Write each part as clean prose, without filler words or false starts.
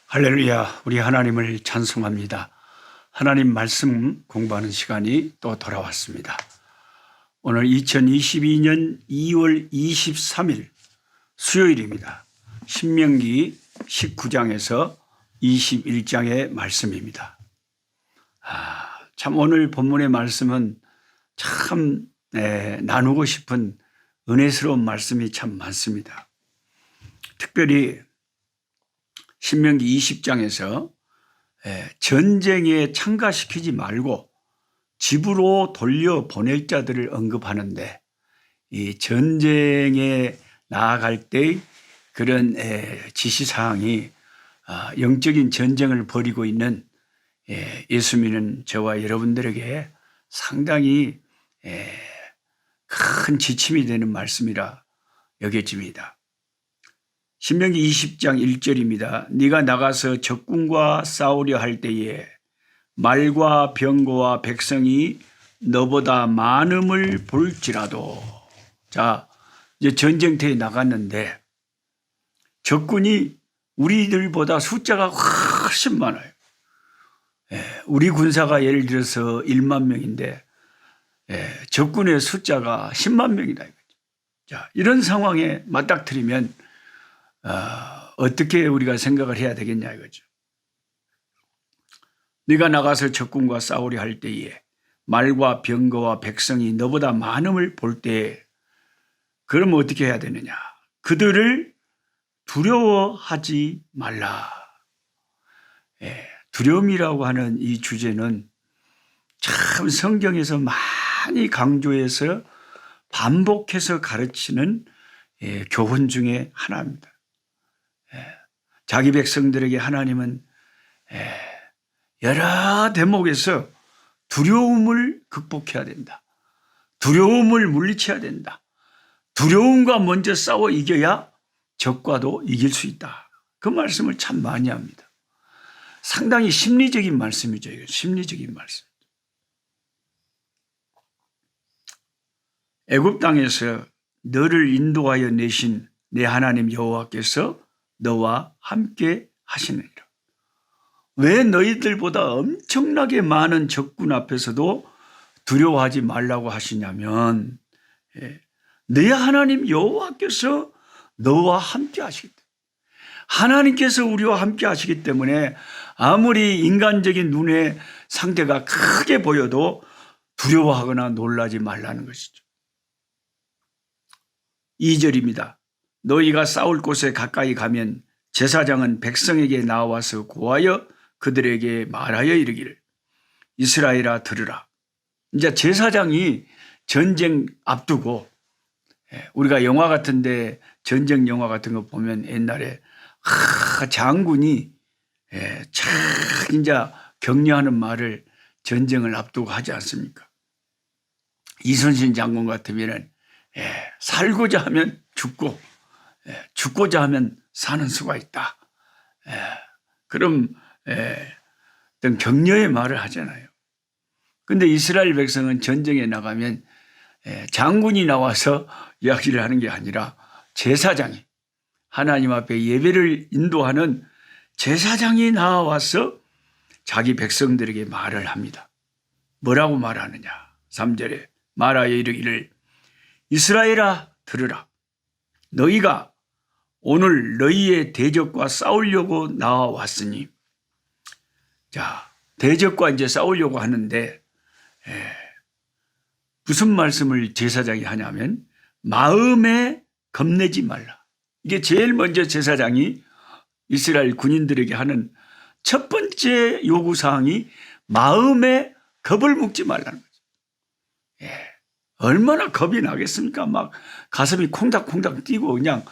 할렐루야, 우리 하나님을 찬송합니다. 하나님 말씀 공부하는 시간이 또 돌아왔습니다. 오늘 2022년 2월 23일 수요일입니다. 신명기 19장에서 21장의 말씀입니다. 참 오늘 본문의 말씀은 참 나누고 싶은 은혜스러운 말씀이 참 많습니다. 특별히 신명기 20장에서 전쟁에 참가시키지 말고 집으로 돌려보낼 자들을 언급하는데, 이 전쟁에 나아갈 때 그런 지시사항이 영적인 전쟁을 벌이고 있는 예수 믿는 저와 여러분들에게 상당히 큰 지침이 되는 말씀이라 여겨집니다. 신명기 20장 1절입니다. 네가 나가서 적군과 싸우려 할 때에 말과 병거와 백성이 너보다 많음을 볼지라도. 자, 이제 전쟁터에 나갔는데 적군이 우리들보다 숫자가 훨씬 많아요. 우리 군사가 예를 들어서 1만 명인데 적군의 숫자가 10만 명이다. 자, 이런 상황에 맞닥뜨리면 어떻게 우리가 생각을 해야 되겠냐 이거죠. 네가 나가서 적군과 싸우려 할 때에 말과 병거와 백성이 너보다 많음을 볼 때에 그러면 어떻게 해야 되느냐. 그들을 두려워하지 말라. 두려움이라고 하는 이 주제는 참 성경에서 많이 강조해서 반복해서 가르치는 교훈 중에 하나입니다. 자기 백성들에게 하나님은 여러 대목에서 두려움을 극복해야 된다. 두려움을 물리쳐야 된다. 두려움과 먼저 싸워 이겨야 적과도 이길 수 있다. 그 말씀을 참 많이 합니다. 상당히 심리적인 말씀이죠. 이거 심리적인 말씀. 애굽 땅에서 너를 인도하여 내신 내 하나님 여호와께서 너와 함께 하시느니라. 왜 너희들보다 엄청나게 많은 적군 앞에서도 두려워하지 말라고 하시냐면, 너희 하나님 여호와께서 너와 함께 하시기 때문에, 하나님께서 우리와 함께 하시기 때문에 아무리 인간적인 눈에 상대가 크게 보여도 두려워하거나 놀라지 말라는 것이죠. 2절입니다. 너희가 싸울 곳에 가까이 가면 제사장은 백성에게 나와서 고하여 그들에게 말하여 이르기를 이스라엘아 들으라. 이제 제사장이 전쟁 앞두고, 우리가 영화 같은데 전쟁 영화 같은 거 보면 옛날에 장군이 참 이제 격려하는 말을 전쟁을 앞두고 하지 않습니까? 이순신 장군 같으면은 살고자 하면 죽고 죽고자 하면 사는 수가 있다. 그럼 어떤 격려의 말을 하잖아요. 그런데 이스라엘 백성은 전쟁에 나가면 장군이 나와서 이야기를 하는 게 아니라 제사장이, 하나님 앞에 예배를 인도하는 제사장이 나와서 자기 백성들에게 말을 합니다. 뭐라고 말하느냐. 3절에 말하여 이르기를 이스라엘아 들으라. 너희가 오늘 너희의 대적과 싸우려고 나와왔으니. 자, 대적과 이제 싸우려고 하는데 무슨 말씀을 제사장이 하냐면 마음에 겁내지 말라. 이게 제일 먼저 제사장이 이스라엘 군인들에게 하는 첫 번째 요구사항이 마음에 겁을 먹지 말라는 거죠. 얼마나 겁이 나겠습니까? 막 가슴이 콩닥콩닥 뛰고 그냥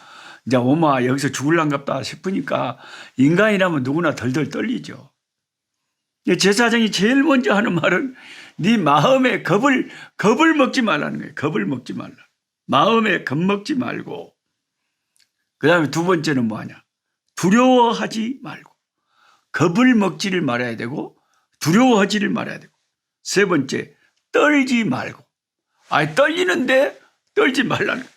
이제 오마 여기서 죽을란갑다 싶으니까 인간이라면 누구나 덜덜 떨리죠. 제사장이 제일 먼저 하는 말은 네 마음에 겁을 먹지 말라는 거예요. 겁을 먹지 말라. 마음에 겁먹지 말고. 그 다음에 두 번째는 뭐하냐. 두려워하지 말고. 겁을 먹지를 말아야 되고 두려워하지를 말아야 되고. 세 번째, 떨지 말고. 떨리는데 떨지 말라는 거예요.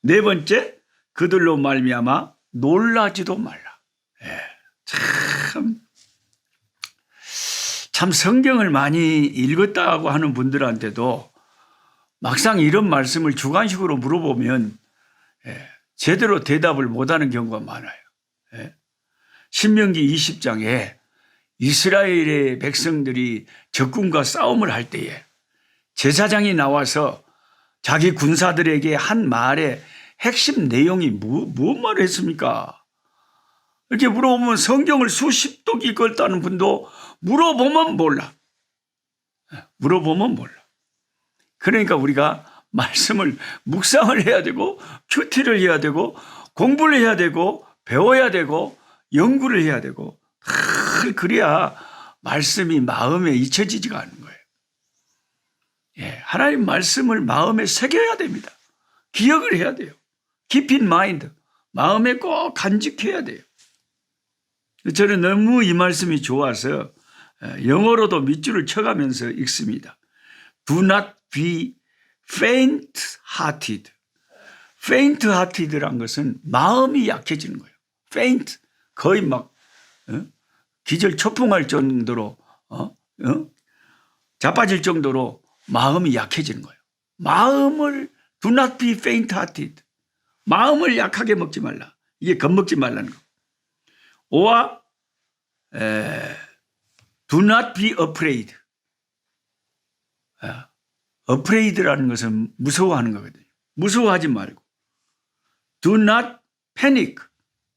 네 번째, 그들로 말미암아 놀라지도 말라. 참 성경을 많이 읽었다고 하는 분들한테도 막상 이런 말씀을 주관식으로 물어보면 제대로 대답을 못하는 경우가 많아요. 신명기 20장에 이스라엘의 백성들이 적군과 싸움을 할 때에 제사장이 나와서 자기 군사들에게 한 말의 핵심 내용이 무슨 말을 했습니까? 이렇게 물어보면 성경을 수십 독 읽었다는 분도 물어보면 몰라. 물어보면 몰라. 그러니까 우리가 말씀을 묵상을 해야 되고 큐티를 해야 되고 공부를 해야 되고 배워야 되고 연구를 해야 되고 그래야 말씀이 마음에 잊혀지지가 않는 거예요. 하나님 말씀을 마음에 새겨야 됩니다. 기억을 해야 돼요. Keep in mind. 마음에 꼭 간직해야 돼요. 저는 너무 이 말씀이 좋아서 영어로도 밑줄을 쳐가면서 읽습니다. Do not be faint-hearted. faint-hearted란 것은 마음이 약해지는 거예요. faint, 거의 막 기절초풍할 정도로 자빠질 정도로 마음이 약해지는 거예요. 마음을 do not be faint-hearted. 마음을 약하게 먹지 말라. 이게 겁먹지 말라는 거. or do not be afraid. afraid라는 것은 무서워하는 거거든요. 무서워하지 말고. do not panic.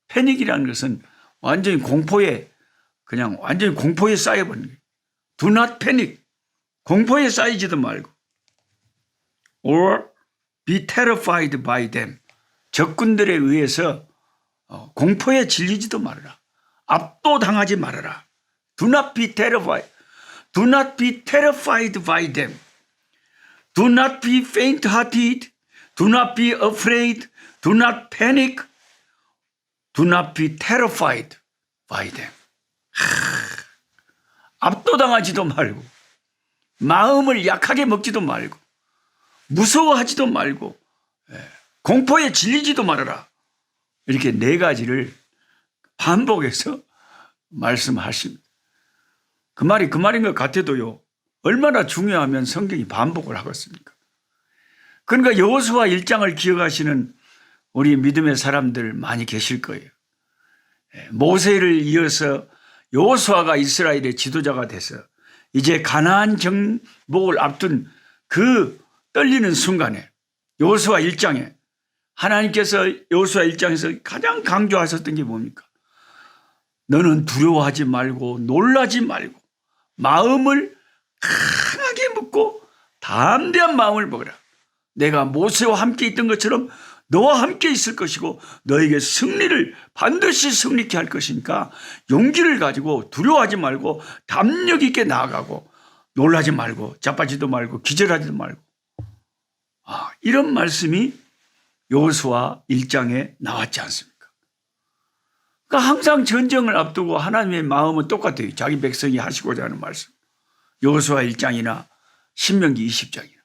패닉이라는 것은 완전히 공포에 쌓여버리는 거예요. do not panic. 공포에 쌓이지도 말고. or be terrified by them. 적군들에 의해서 공포에 질리지도 말아라. 압도당하지 말아라. Do not be terrified. Do not be terrified by them. Do not be faint-hearted. Do not be afraid. Do not panic. Do not be terrified by them. 압도당하지도 말고 마음을 약하게 먹지도 말고 무서워하지도 말고 공포에 질리지도 말아라. 이렇게 네 가지를 반복해서 말씀하십니다. 그 말인 것 같아도요. 얼마나 중요하면 성경이 반복을 하겠습니까? 그러니까 여호수아 1장을 기억하시는 우리 믿음의 사람들 많이 계실 거예요. 모세를 이어서 여호수아가 이스라엘의 지도자가 돼서 이제 가나안 정복을 앞둔 그 떨리는 순간에 여호수아 1장에 하나님께서 여호수아 1장에서 가장 강조하셨던 게 뭡니까? 너는 두려워하지 말고 놀라지 말고 마음을 강하게 먹고 담대한 마음을 먹으라. 내가 모세와 함께 있던 것처럼 너와 함께 있을 것이고 너에게 승리를 반드시 승리케 할 것이니까 용기를 가지고 두려워하지 말고 담력 있게 나아가고 놀라지 말고 자빠지도 말고 기절하지도 말고. 이런 말씀이 여호수아 1장에 나왔지 않습니까? 그러니까 항상 전쟁을 앞두고 하나님의 마음은 똑같아요. 자기 백성이 하시고자 하는 말씀. 여호수아 1장이나 신명기 20장이나.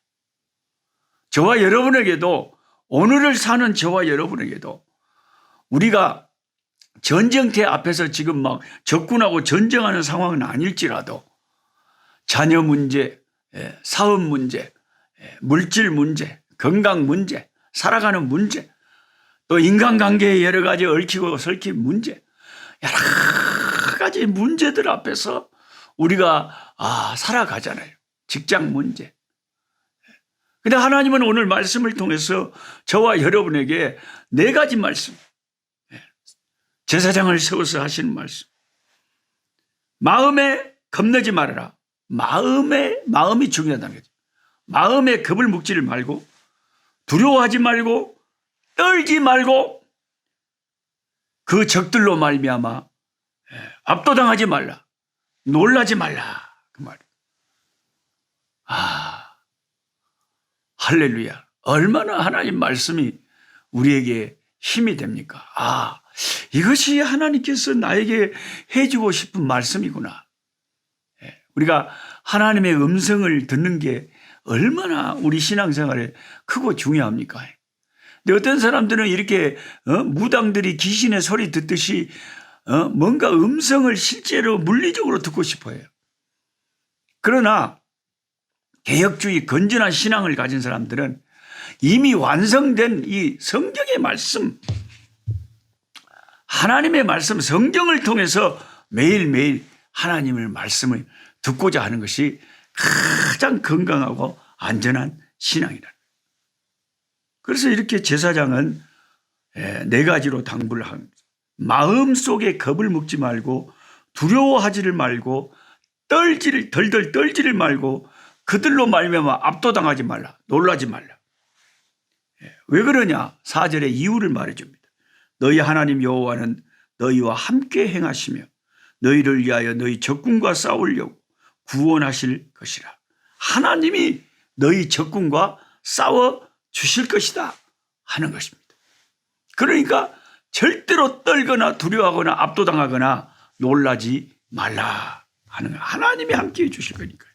저와 여러분에게도 오늘을 사는 저와 여러분에게도 우리가 전쟁터 앞에서 지금 막 적군하고 전쟁하는 상황은 아닐지라도 자녀 문제, 사업 문제, 물질 문제, 건강 문제, 살아가는 문제, 또 인간관계의 여러 가지 얽히고 설킨 문제, 여러 가지 문제들 앞에서 우리가 살아가잖아요. 직장 문제. 근데 하나님은 오늘 말씀을 통해서 저와 여러분에게 네 가지 말씀, 제사장을 세워서 하시는 말씀. 마음에 겁내지 말아라. 마음이 중요하다는 거죠. 마음에 겁을 먹지를 말고 두려워하지 말고 떨지 말고 그 적들로 말미암아 압도당하지 말라. 놀라지 말라. 그 말이에요. 할렐루야. 얼마나 하나님 말씀이 우리에게 힘이 됩니까? 이것이 하나님께서 나에게 해주고 싶은 말씀이구나. 우리가 하나님의 음성을 듣는 게 얼마나 우리 신앙생활에 크고 중요합니까? 근데 어떤 사람들은 이렇게 무당들이 귀신의 소리 듣듯이 뭔가 음성을 실제로 물리적으로 듣고 싶어 해요. 그러나 개혁주의 건전한 신앙을 가진 사람들은 이미 완성된 이 성경의 말씀, 하나님의 말씀, 성경을 통해서 매일매일 하나님의 말씀을 듣고자 하는 것이 가장 건강하고 안전한 신앙이다. 그래서 이렇게 제사장은 네 가지로 당부를 합니다. 마음속에 겁을 먹지 말고 두려워하지를 말고 덜덜 떨지를 말고 그들로 말미암아 압도당하지 말라. 놀라지 말라. 왜 그러냐? 4절에 이유를 말해줍니다. 너희 하나님 여호와는 너희와 함께 행하시며 너희를 위하여 너희 적군과 싸우려고 구원하실 것이라. 하나님이 너희 적군과 싸워 주실 것이다 하는 것입니다. 그러니까 절대로 떨거나 두려워하거나 압도당하거나 놀라지 말라 하는 거예요. 하나님이 함께해 주실 거니까요.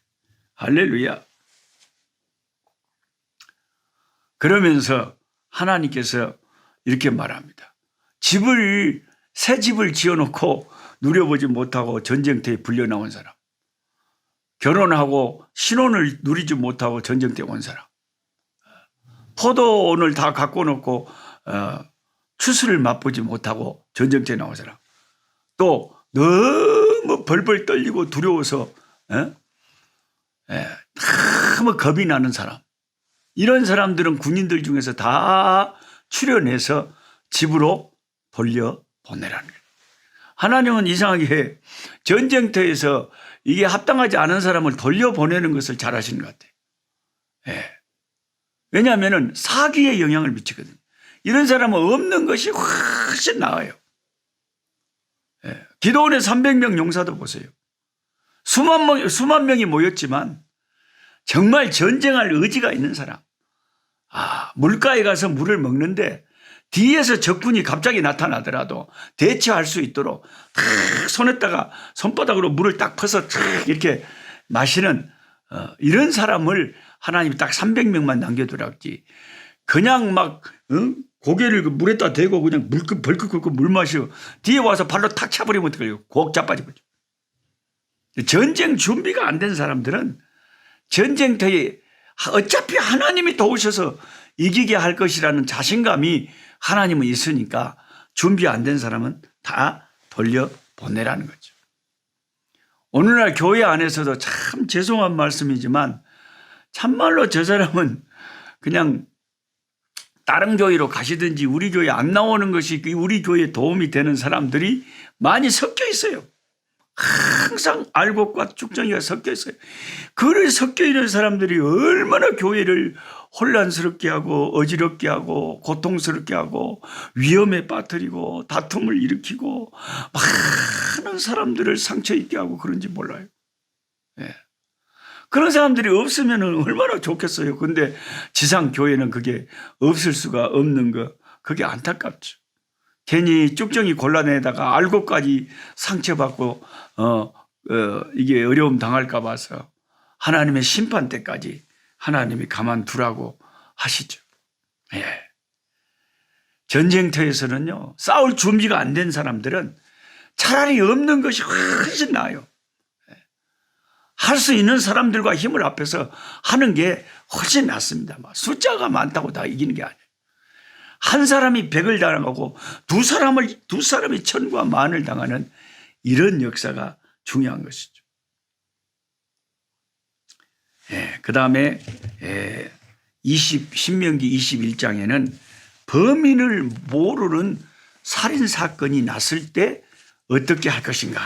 할렐루야. 그러면서 하나님께서 이렇게 말합니다. 새 집을 지어놓고 누려보지 못하고 전쟁터에 불려나온 사람, 결혼하고 신혼을 누리지 못하고 전쟁터에 온 사람, 포도원을 다 갖고 놓고 추수를 맛보지 못하고 전쟁터에 나온 사람, 또 너무 벌벌 떨리고 두려워서 너무 겁이 나는 사람, 이런 사람들은 군인들 중에서 다 추려내서 집으로 돌려보내라는 거예요. 하나님은 이상하게 전쟁터에서 이게 합당하지 않은 사람을 돌려보내는 것을 잘하시는 것 같아요. 왜냐하면 사기에 영향을 미치거든요. 이런 사람은 없는 것이 훨씬 나아요. 기도원의 300명 용사도 보세요. 수만 명이 모였지만 정말 전쟁할 의지가 있는 사람. 물가에 가서 물을 먹는데 뒤에서 적군이 갑자기 나타나더라도 대처할 수 있도록 손에다가 손바닥으로 물을 딱 퍼서 이렇게 마시는 이런 사람을 하나님이 딱 300명만 남겨두라지. 그냥 막 고개를 물에다 대고 그냥 벌컥 끓고 물 마시고 뒤에 와서 발로 탁 차버리면 어떡해요. 곡 자빠지거든요. 전쟁 준비가 안 된 사람들은 전쟁터에 어차피 하나님이 도우셔서 이기게 할 것이라는 자신감이 하나님은 있으니까 준비 안 된 사람은 다 돌려보내라는 거죠. 오늘날 교회 안에서도 참 죄송한 말씀이지만 참말로 저 사람은 그냥 다른 교회로 가시든지 우리 교회 안 나오는 것이 우리 교회에 도움이 되는 사람들이 많이 섞여 있어요. 항상 알곡과 쭉정이가 섞여 있어요. 그래 섞여 있는 사람들이 얼마나 교회를 혼란스럽게 하고 어지럽게 하고 고통스럽게 하고 위험에 빠뜨리고 다툼을 일으키고 많은 사람들을 상처 입게 하고 그런지 몰라요. 그런 사람들이 없으면 얼마나 좋겠어요. 근데 지상 교회는 그게 없을 수가 없는 거, 그게 안타깝죠. 괜히 쭉정이 곤란에다가 알고까지 상처받고 이게 어려움 당할까 봐서 하나님의 심판 때까지 하나님이 가만두라고 하시죠. 전쟁터에서는요, 싸울 준비가 안 된 사람들은 차라리 없는 것이 훨씬 나아요. 할 수 있는 사람들과 힘을 합해서 하는 게 훨씬 낫습니다. 숫자가 많다고 다 이기는 게 아니에요. 한 사람이 100을 당하고 두 사람이 천과 만을 당하는 이런 역사가 중요한 것이죠. 그 다음에 신명기 21장에는 범인을 모르는 살인사건이 났을 때 어떻게 할 것인가.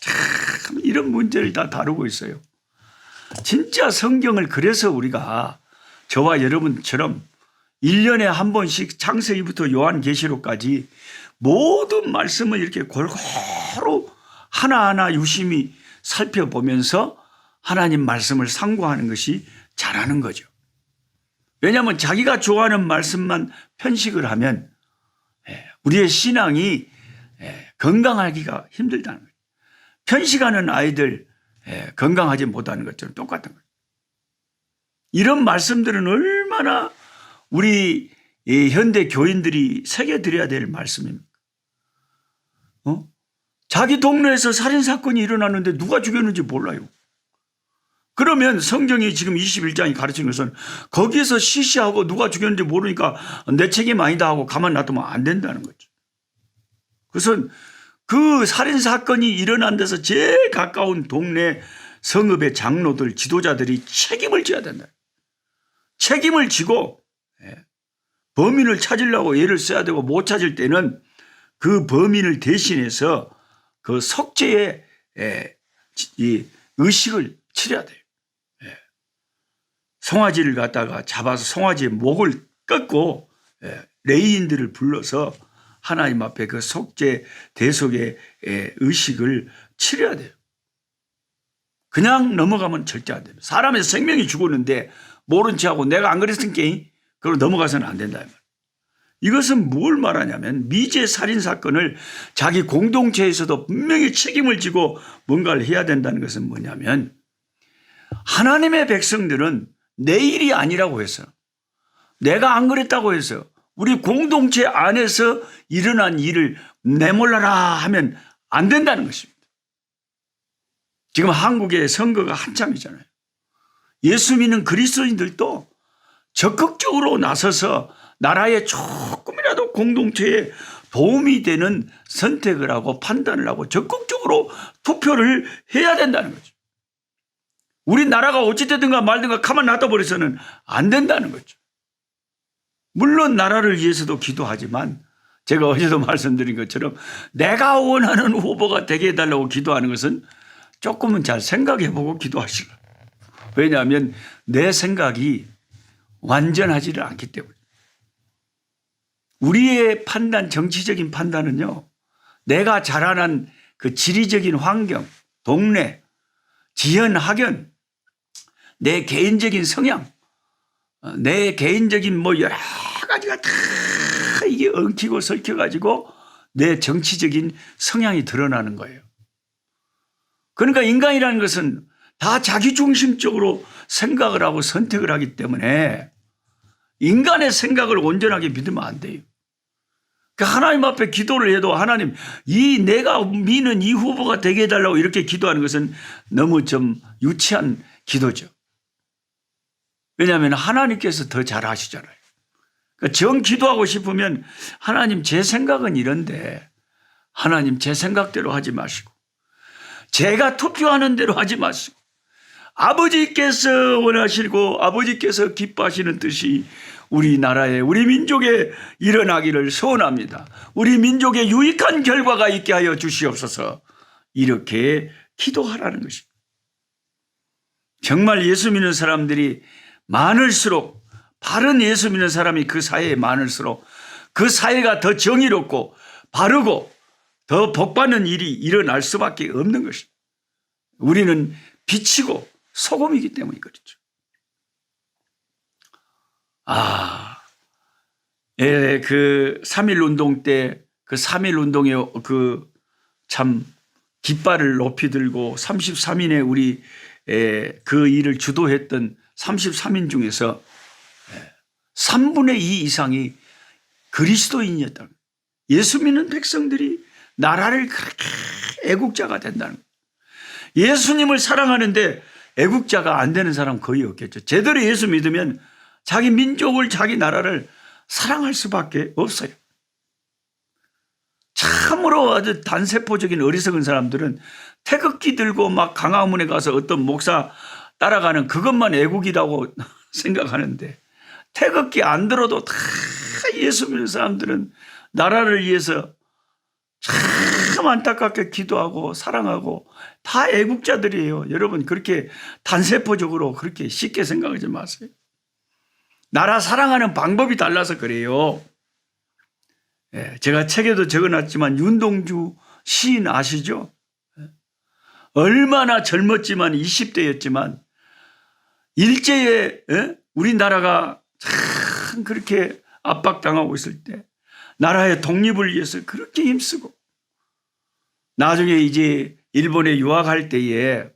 참 이런 문제를 다 다루고 있어요. 진짜 성경을 그래서 우리가 저와 여러분처럼 1년에 한 번씩 창세기부터 요한계시록까지 모든 말씀을 이렇게 골고루 하나하나 유심히 살펴보면서 하나님 말씀을 상고하는 것이 잘하는 거죠. 왜냐하면 자기가 좋아하는 말씀만 편식을 하면 우리의 신앙이 건강하기가 힘들다는 거예요. 편식하는 아이들 건강하지 못하는 것처럼 똑같은 거예요. 이런 말씀들은 얼마나 우리 현대 교인들이 새겨드려야 될 말씀입니다. 자기 동네에서 살인사건이 일어났는데 누가 죽였는지 몰라요. 그러면 성경이 지금 21장이 가르치는 것은 거기에서 시시하고 누가 죽였는지 모르니까 내 책임 아니다 하고 가만 놔두면 안 된다는 거죠. 그것은 그 살인사건이 일어난 데서 제일 가까운 동네 성읍의 장로들, 지도자들이 책임을 져야 된다. 책임을 지고 범인을 찾으려고 애를 써야 되고 못 찾을 때는 그 범인을 대신해서 그 속죄의 이 의식을 치러야 돼요. 송아지를 갖다가 잡아서 송아지의 목을 꺾고 레이인들을 불러서 하나님 앞에 그 속죄 대속의 의식을 치러야 돼요. 그냥 넘어가면 절대 안 됩니다. 사람의 생명이 죽었는데 모른 체하고 내가 안 그랬으니까 그걸 넘어가서는 안 된다. 이것은 뭘 말하냐면 미제 살인 사건을 자기 공동체에서도 분명히 책임을 지고 뭔가를 해야 된다는 것은 뭐냐면 하나님의 백성들은 내 일이 아니라고 해서 내가 안 그랬다고 해서 우리 공동체 안에서 일어난 일을 내몰라라 하면 안 된다는 것입니다. 지금 한국의 선거가 한참이잖아요. 예수 믿는 그리스도인들도 적극적으로 나서서 나라에 조금이라도 공동체에 도움이 되는 선택을 하고 판단을 하고 적극적으로 투표를 해야 된다는 거죠. 우리 나라가 어찌되든가 말든가 가만 놔둬버려서는 안 된다는 거죠. 물론 나라를 위해서도 기도하지만 제가 어제도 말씀드린 것처럼 내가 원하는 후보가 되게 해달라고 기도하는 것은 조금은 잘 생각해보고 기도하시라. 왜냐하면 내 생각이 완전하지를 않기 때문에. 우리의 판단, 정치적인 판단은요, 내가 자라난 그 지리적인 환경, 동네, 지연, 학연, 내 개인적인 성향, 내 개인적인 뭐 여러 가지가 다 이게 엉키고 설켜가지고 내 정치적인 성향이 드러나는 거예요. 그러니까 인간이라는 것은 다 자기중심적으로 생각을 하고 선택을 하기 때문에 인간의 생각을 온전하게 믿으면 안 돼요. 그러니까 하나님 앞에 기도를 해도 하나님 이 내가 믿는 이 후보가 되게 해달라고 이렇게 기도하는 것은 너무 좀 유치한 기도죠. 왜냐하면 하나님께서 더 잘 아시잖아요. 그러니까 정 기도하고 싶으면 하나님 제 생각은 이런데 하나님 제 생각대로 하지 마시고 제가 투표하는 대로 하지 마시고 아버지께서 원하시고 아버지께서 기뻐하시는 뜻이 우리나라에 우리 민족에 일어나기를 소원합니다. 우리 민족에 유익한 결과가 있게 하여 주시옵소서. 이렇게 기도하라는 것입니다. 정말 예수 믿는 사람들이 많을수록 바른 예수 믿는 사람이 그 사회에 많을수록 그 사회가 더 정의롭고 바르고 더 복받는 일이 일어날 수밖에 없는 것입니다. 우리는 빛이고 소금이기 때문에 그렇죠. 그 3.1 운동 때 그 3.1 운동에 그 참 깃발을 높이 들고 33인의 우리 그 일을 주도했던 33인 중에서 3분의 2 이상이 그리스도인이었다. 예수 믿는 백성들이 나라를 그렇게 애국자가 된다는 거예요. 예수님을 사랑하는데 애국자가 안 되는 사람 거의 없겠죠. 제대로 예수 믿으면 자기 민족을 자기 나라를 사랑할 수밖에 없어요. 참으로 아주 단세포적인 어리석은 사람들은 태극기 들고 막 광화문에 가서 어떤 목사 따라가는 그것만 애국이라고 생각하는데 태극기 안 들어도 다 예수 믿는 사람들은 나라를 위해서 참 안타깝게 기도하고 사랑하고 다 애국자들이에요. 여러분 그렇게 단세포적으로 그렇게 쉽게 생각하지 마세요. 나라 사랑하는 방법이 달라서 그래요. 제가 책에도 적어놨지만 윤동주 시인 아시죠? 얼마나 젊었지만 20대였지만 일제에 우리나라가 참 그렇게 압박당하고 있을 때 나라의 독립을 위해서 그렇게 힘쓰고 나중에 이제 일본에 유학할 때에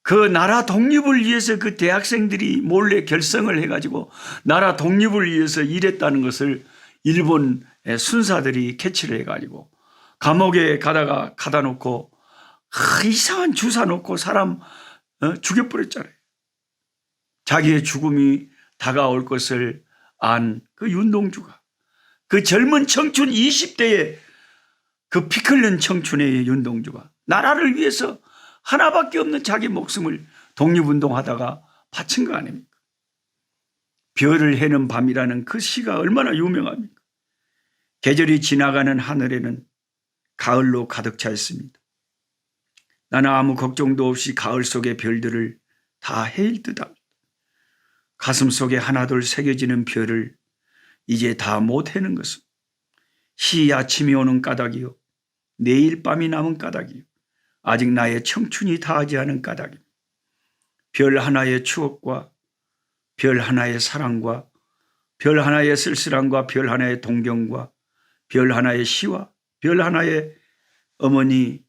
그 나라 독립을 위해서 그 대학생들이 몰래 결성을 해가지고 나라 독립을 위해서 일했다는 것을 일본 순사들이 캐치를 해가지고 감옥에 가다 놓고 이상한 주사 놓고 사람 죽여버렸잖아요. 자기의 죽음이 다가올 것을 안 그 윤동주가, 그 젊은 청춘 20대의 그 피 끓는 청춘의 윤동주가 나라를 위해서 하나밖에 없는 자기 목숨을 독립운동하다가 바친 거 아닙니까? 별을 해는 밤이라는 그 시가 얼마나 유명합니까? 계절이 지나가는 하늘에는 가을로 가득 차 있습니다. 나는 아무 걱정도 없이 가을 속의 별들을 다 헤일 듯합니다. 가슴 속에 하나둘 새겨지는 별을 이제 다 못 해는 것은 시 아침이 오는 까닭이요, 내일 밤이 남은 까닭이요, 아직 나의 청춘이 다하지 않은 까닭입니다. 별 하나의 추억과 별 하나의 사랑과 별 하나의 쓸쓸함과 별 하나의 동경과 별 하나의 시와 별 하나의 어머니.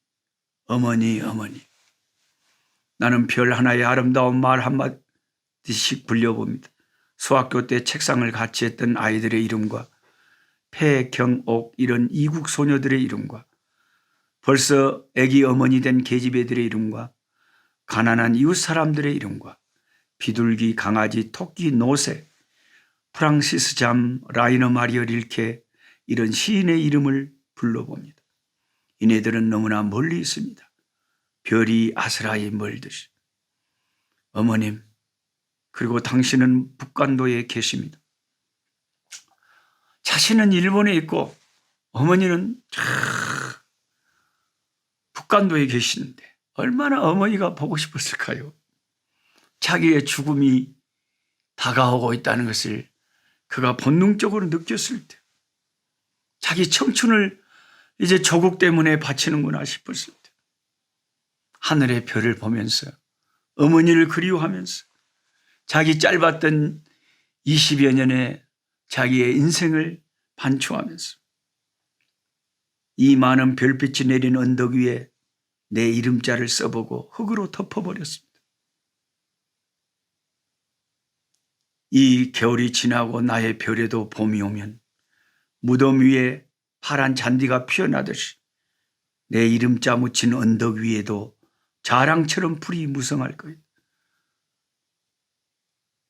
나는 별 하나의 아름다운 말 한마디씩 불려봅니다. 수학교 때 책상을 같이 했던 아이들의 이름과 폐경옥 이런 이국 소녀들의 이름과 벌써 애기 어머니 된 계집애들의 이름과 가난한 이웃 사람들의 이름과 비둘기, 강아지, 토끼, 노새, 프랑시스 잠, 라이너 마리어 릴케 이런 시인의 이름을 불러봅니다. 이네들은 너무나 멀리 있습니다. 별이 아스라이 멀듯이. 어머님, 그리고 당신은 북간도에 계십니다. 자신은 일본에 있고 어머니는 북간도에 계시는데 얼마나 어머니가 보고 싶었을까요? 자기의 죽음이 다가오고 있다는 것을 그가 본능적으로 느꼈을 때, 자기 청춘을 이제 조국 때문에 바치는구나 싶었을 때, 하늘의 별을 보면서 어머니를 그리워하면서 자기 짧았던 20여 년의 자기의 인생을 반추하면서 이 많은 별빛이 내린 언덕 위에 내 이름자를 써보고 흙으로 덮어버렸습니다. 이 겨울이 지나고 나의 별에도 봄이 오면 무덤 위에 파란 잔디가 피어나듯이 내 이름자 묻힌 언덕 위에도 자랑처럼 풀이 무성할 거예요.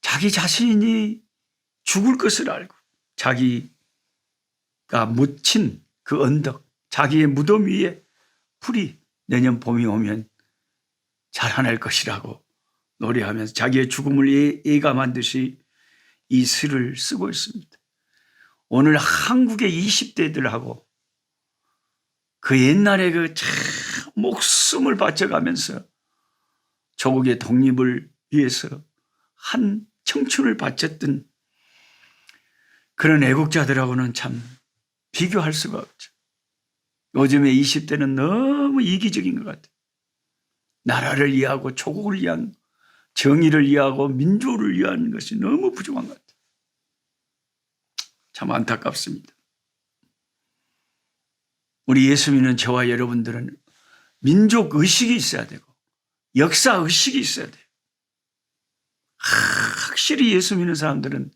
자기 자신이 죽을 것을 알고 자기가 묻힌 그 언덕, 자기의 무덤 위에 풀이 내년 봄이 오면 자라날 것이라고 노래하면서 자기의 죽음을 예감한 듯이 이 시를 쓰고 있습니다. 오늘 한국의 20대들하고 그 옛날에 그 참 목숨을 바쳐가면서 조국의 독립을 위해서 한 청춘을 바쳤던 그런 애국자들하고는 참 비교할 수가 없죠. 요즘의 20대는 너무 이기적인 것 같아요. 나라를 위하고 조국을 위한, 정의를 위하고 민주를 위한 것이 너무 부족한 것 같아요. 참 안타깝습니다. 우리 예수 믿는 저와 여러분들은 민족 의식이 있어야 되고 역사 의식이 있어야 돼요. 확실히 예수 믿는 사람들은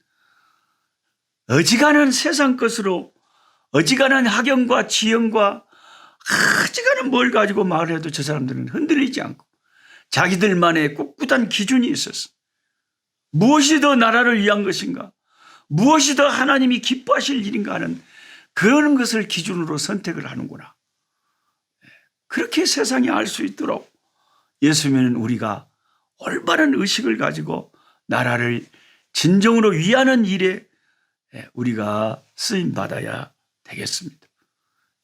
어지간한 세상 것으로, 어지간한 학연과 지연과 어지간한 뭘 가지고 말을 해도 저 사람들은 흔들리지 않고 자기들만의 꿋꿋한 기준이 있었어. 무엇이 더 나라를 위한 것인가, 무엇이 더 하나님이 기뻐하실 일인가 하는 그런 것을 기준으로 선택을 하는구나. 그렇게 세상이 알 수 있도록 예수 믿는 우리가 올바른 의식을 가지고 나라를 진정으로 위하는 일에 우리가 쓰임받아야 되겠습니다.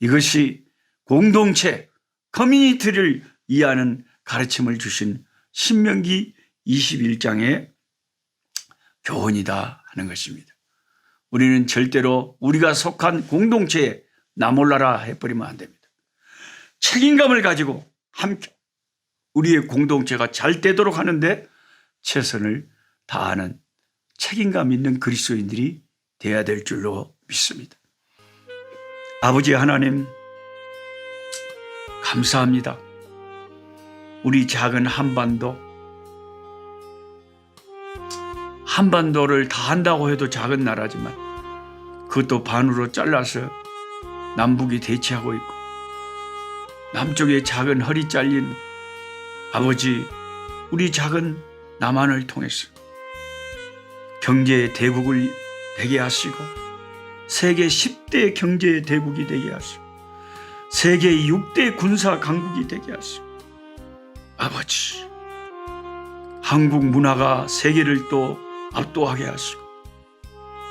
이것이 공동체, 커뮤니티를 위하는 가르침을 주신 신명기 21장의 교훈이다 하는 것입니다. 우리는 절대로 우리가 속한 공동체에 나 몰라라 해버리면 안 됩니다. 책임감을 가지고 함께 우리의 공동체가 잘 되도록 하는데 최선을 다하는 책임감 있는 그리스도인들이 되어야 될 줄로 믿습니다. 아버지 하나님, 감사합니다. 우리 작은 한반도를 다 한다고 해도 작은 나라지만 그것도 반으로 잘라서 남북이 대치하고 있고 남쪽의 작은 허리 잘린 아버지, 우리 작은 남한을 통해서 경제의 대국을 되게 하시고 세계 10대 경제의 대국이 되게 하시고 세계 6대 군사 강국이 되게 하시고 아버지, 한국 문화가 세계를 또 압도하게 하시고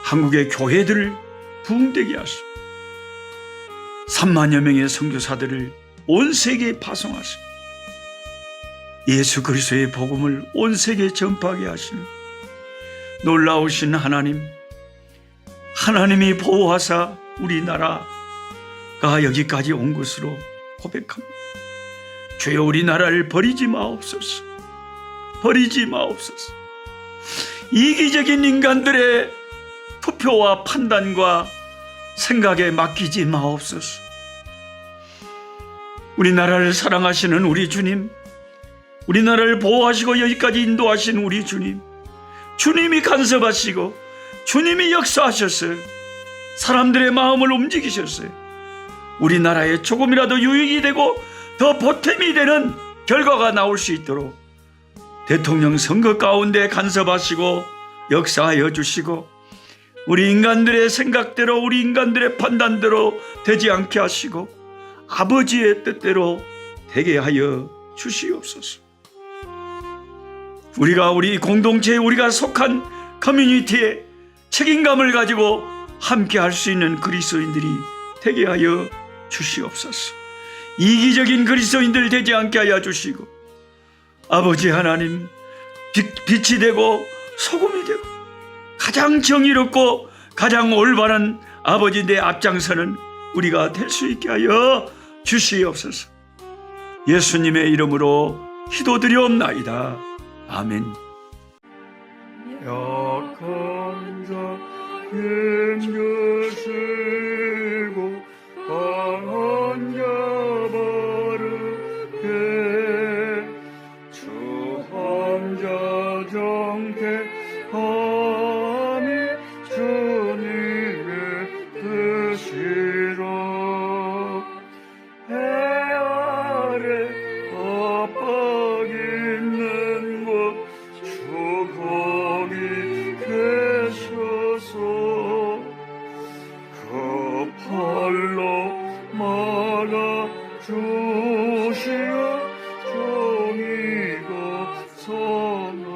한국의 교회들을 부흥되게 하시고 3만여 명의 선교사들을 온 세계에 파송하시고 예수 그리스도의 복음을 온 세계에 전파하게 하시는 놀라우신 하나님, 하나님이 보호하사 우리나라가 여기까지 온 것으로 고백합니다. 주여, 우리나라를 버리지 마옵소서. 버리지 마옵소서. 이기적인 인간들의 투표와 판단과 생각에 맡기지 마옵소서. 우리나라를 사랑하시는 우리 주님, 우리나라를 보호하시고 여기까지 인도하신 우리 주님, 주님이 간섭하시고 주님이 역사하셨어요. 사람들의 마음을 움직이셨어요. 우리나라에 조금이라도 유익이 되고 더 보탬이 되는 결과가 나올 수 있도록 대통령 선거 가운데 간섭하시고 역사하여 주시고 우리 인간들의 생각대로, 우리 인간들의 판단대로 되지 않게 하시고 아버지의 뜻대로 되게 하여 주시옵소서. 우리가 우리 공동체에, 우리가 속한 커뮤니티에 책임감을 가지고 함께 할 수 있는 그리스도인들이 되게 하여 주시옵소서. 이기적인 그리스도인들 되지 않게 하여 주시고 아버지 하나님, 빛이 되고 소금이 되고 가장 정의롭고 가장 올바른 아버지 내 앞장서는 우리가 될 수 있게 하여 주시옵소서. 예수님의 이름으로 기도드리옵나이다. 아멘. 약한 자 힘주시고 강한 자 바르게 주 함자 정택함이 주님의 뜻이라. 해 아래 압박 있는 곳 주 거기 계셔서 그 팔로 막아 주시어 정의가 선하